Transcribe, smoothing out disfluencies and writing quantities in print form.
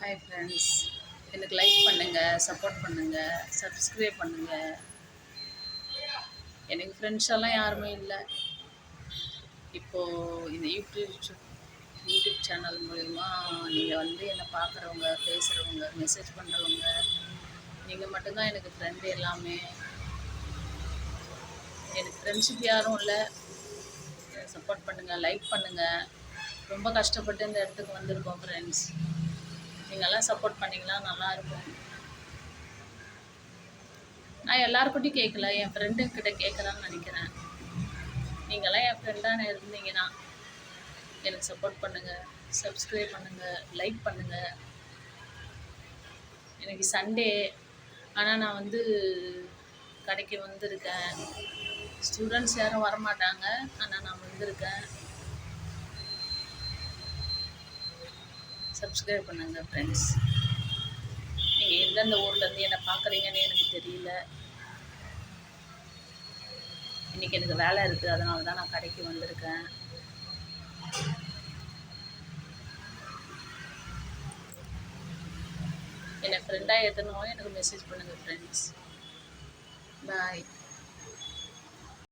Hi friends, எனக்கு like பண்ணுங்கள், support பண்ணுங்கள், சப்ஸ்கிரைப் பண்ணுங்கள். எனக்கு ஃப்ரெண்ட்ஸ் எல்லாம் யாருமே இல்லை. இப்போது இந்த யூடியூப் சேனல் மூலிமா நீங்கள் வந்து என்னை பார்க்குறவங்க, பேசுகிறவங்க, மெசேஜ் பண்ணுறவங்க, நீங்கள் மட்டும்தான் எனக்கு ஃப்ரெண்டு எல்லாமே. எனக்கு ஃப்ரெண்ட்ஷிப் யாரும் இல்லை. சப்போர்ட் பண்ணுங்கள், லைக் பண்ணுங்கள். ரொம்ப கஷ்டப்பட்டு இந்த இடத்துக்கு வந்திருக்கோம் ஃப்ரெண்ட்ஸ். நீங்கள்லாம் சப்போர்ட் பண்ணிங்கன்னா நல்லாயிருக்கும். நான் எல்லாருக்கிட்டையும் கேட்கல, என் ஃப்ரெண்டுக்கிட்ட கேட்குறான்னு நினைக்கிறேன். நீங்களாம் என் ஃப்ரெண்டான இருந்தீங்கன்னா எனக்கு சப்போர்ட் பண்ணுங்கள், சப்ஸ்கிரைப் பண்ணுங்கள், லைக் பண்ணுங்கள். எனக்கு சண்டே, ஆனால் நான் வந்து கடைக்கு வந்திருக்கேன். ஸ்டூடெண்ட்ஸ் யாரும் வரமாட்டாங்க, ஆனால் நான் வந்திருக்கேன். சப்ஸ்கிரைப் பண்ணுங்கள் ஃப்ரெண்ட்ஸ். நீங்கள் எந்தெந்த ஊர்லேருந்து என்னை பார்க்குறீங்கன்னு எனக்கு தெரியல. இன்றைக்கி எனக்கு வேலை இருக்குது, அதனால தான் நான் கடைக்கு வந்திருக்கேன். என்னை ஃப்ரெண்டாக ஏற்றணும், எனக்கு மெசேஜ் பண்ணுங்கள் ஃப்ரெண்ட்ஸ். பாய்.